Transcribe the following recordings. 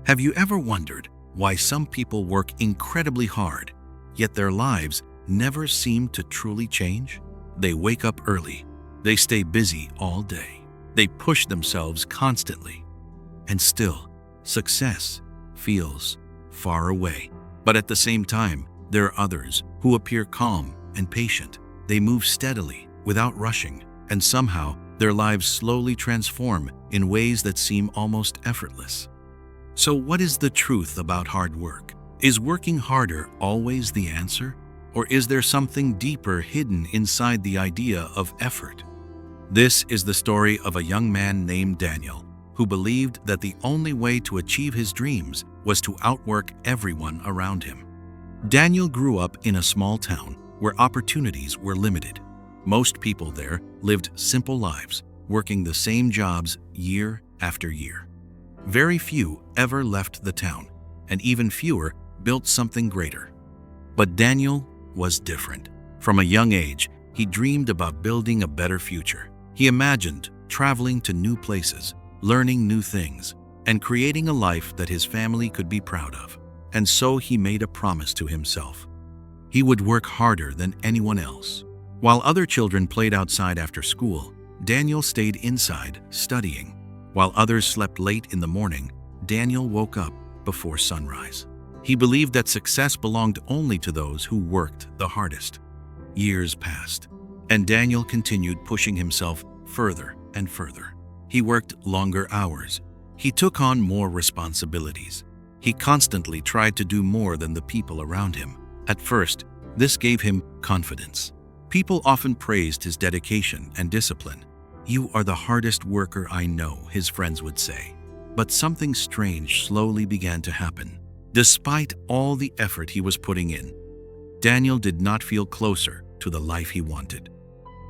Have you ever wondered why some people work incredibly hard, yet their lives never seem to truly change? They wake up early, they stay busy all day, they push themselves constantly, and still, success feels far away. But at the same time, there are others who appear calm and patient. They move steadily, without rushing, and somehow their lives slowly transform in ways that seem almost effortless. So what is the truth about hard work? Is working harder always the answer? Or is there something deeper hidden inside the idea of effort? This is the story of a young man named Daniel, who believed that the only way to achieve his dreams was to outwork everyone around him. Daniel grew up in a small town where opportunities were limited. Most people there lived simple lives, working the same jobs year after year. Very few ever left the town, and even fewer built something greater. But Daniel was different. From a young age, he dreamed about building a better future. He imagined traveling to new places, learning new things, and creating a life that his family could be proud of. And so he made a promise to himself. He would work harder than anyone else. While other children played outside after school, Daniel stayed inside studying. While others slept late in the morning, Daniel woke up before sunrise. He believed that success belonged only to those who worked the hardest. Years passed, and Daniel continued pushing himself further and further. He worked longer hours. He took on more responsibilities. He constantly tried to do more than the people around him. At first, this gave him confidence. People often praised his dedication and discipline. "You are the hardest worker I know," his friends would say. But something strange slowly began to happen. Despite all the effort he was putting in, Daniel did not feel closer to the life he wanted.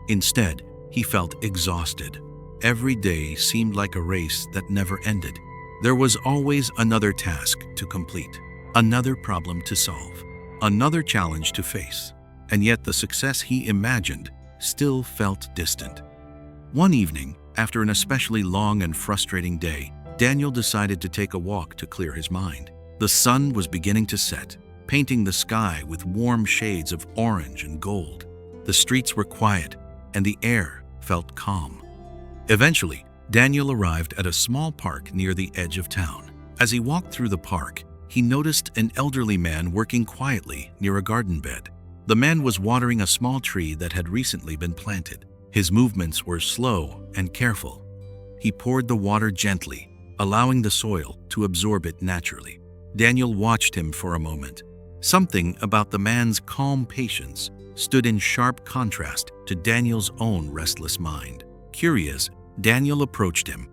Instead, he felt exhausted. Every day seemed like a race that never ended. There was always another task to complete, another problem to solve, another challenge to face. And yet the success he imagined still felt distant. One evening, after an especially long and frustrating day, Daniel decided to take a walk to clear his mind. The sun was beginning to set, painting the sky with warm shades of orange and gold. The streets were quiet, and the air felt calm. Eventually, Daniel arrived at a small park near the edge of town. As he walked through the park, he noticed an elderly man working quietly near a garden bed. The man was watering a small tree that had recently been planted. His movements were slow and careful. He poured the water gently, allowing the soil to absorb it naturally. Daniel watched him for a moment. Something about the man's calm patience stood in sharp contrast to Daniel's own restless mind. Curious, Daniel approached him.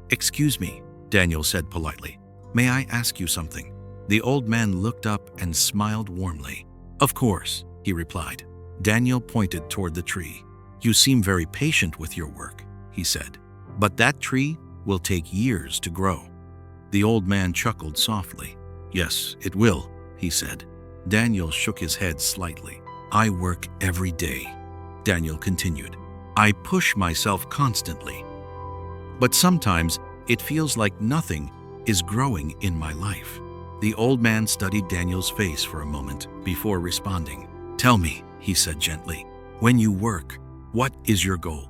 "Excuse me," Daniel said politely. "May I ask you something?" The old man looked up and smiled warmly. "Of course," he replied. Daniel pointed toward the tree. "You seem very patient with your work," he said. "But that tree will take years to grow." The old man chuckled softly. "Yes, it will," he said. Daniel shook his head slightly. "I work every day," Daniel continued. "I push myself constantly. But sometimes it feels like nothing is growing in my life." The old man studied Daniel's face for a moment before responding. "Tell me," he said gently, "when you work, what is your goal?"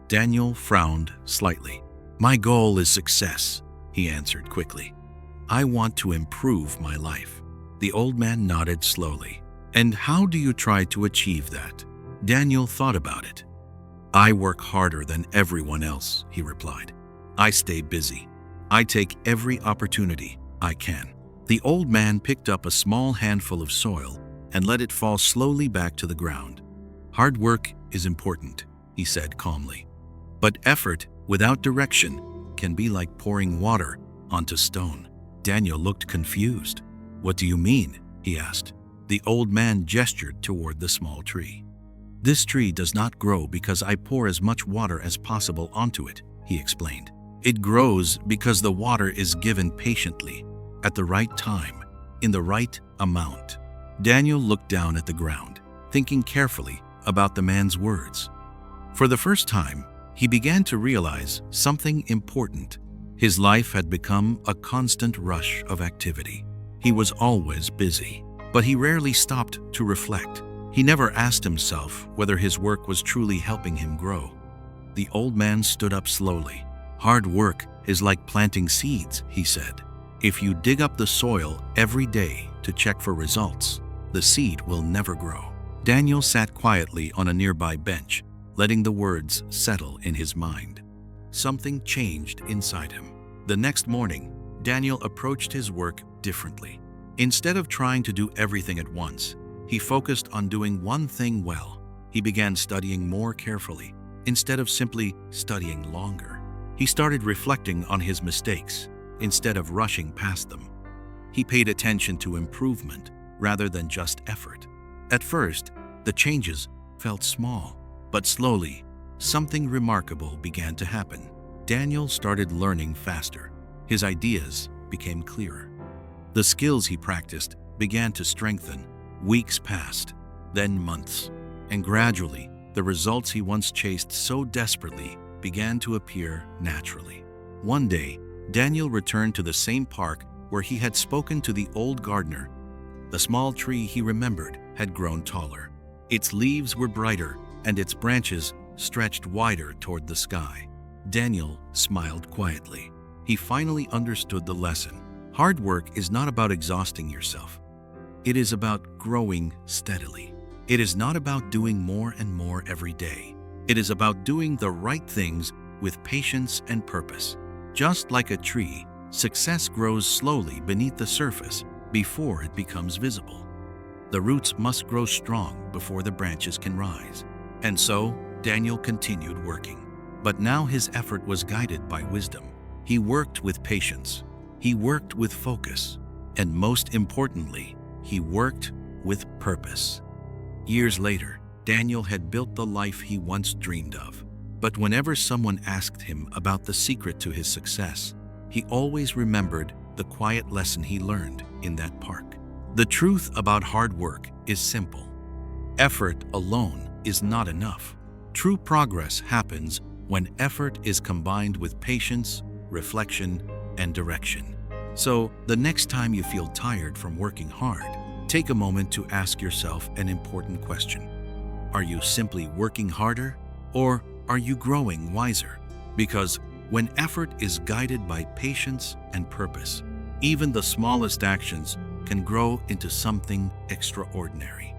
Daniel frowned slightly. "My goal is success," he answered quickly. "I want to improve my life." The old man nodded slowly. "And how do you try to achieve that?" Daniel thought about it. "I work harder than everyone else," he replied. "I stay busy. I take every opportunity I can." The old man picked up a small handful of soil and let it fall slowly back to the ground. "Hard work is important," he said calmly. "But effort without direction can be like pouring water onto stone." Daniel looked confused. "What do you mean?" he asked. The old man gestured toward the small tree. "This tree does not grow because I pour as much water as possible onto it," he explained. "It grows because the water is given patiently, at the right time, in the right amount." Daniel looked down at the ground, thinking carefully about the man's words. For the first time, he began to realize something important. His life had become a constant rush of activity. He was always busy, but he rarely stopped to reflect. He never asked himself whether his work was truly helping him grow. The old man stood up slowly. "Hard work is like planting seeds," he said. "If you dig up the soil every day to check for results, the seed will never grow." Daniel sat quietly on a nearby bench, letting the words settle in his mind. Something changed inside him. The next morning, Daniel approached his work differently. Instead of trying to do everything at once, he focused on doing one thing well. He began studying more carefully, instead of simply studying longer. He started reflecting on his mistakes, instead of rushing past them. He paid attention to improvement rather than just effort. At first, the changes felt small, but slowly, something remarkable began to happen. Daniel started learning faster. His ideas became clearer. The skills he practiced began to strengthen. Weeks passed, then months, and gradually, the results he once chased so desperately began to appear naturally. One day, Daniel returned to the same park where he had spoken to the old gardener. The small tree he remembered had grown taller. Its leaves were brighter, and its branches stretched wider toward the sky. Daniel smiled quietly. He finally understood the lesson. Hard work is not about exhausting yourself. It is about growing steadily. It is not about doing more and more every day. It is about doing the right things with patience and purpose. Just like a tree, success grows slowly beneath the surface before it becomes visible. The roots must grow strong before the branches can rise. And so, Daniel continued working. But now his effort was guided by wisdom. He worked with patience. He worked with focus. And most importantly, he worked with purpose. Years later, Daniel had built the life he once dreamed of. But whenever someone asked him about the secret to his success, he always remembered the quiet lesson he learned in that park. The truth about hard work is simple. Effort alone is not enough. True progress happens when effort is combined with patience, reflection, and direction. So, the next time you feel tired from working hard, take a moment to ask yourself an important question. Are you simply working harder, or are you growing wiser? Because when effort is guided by patience and purpose, even the smallest actions can grow into something extraordinary.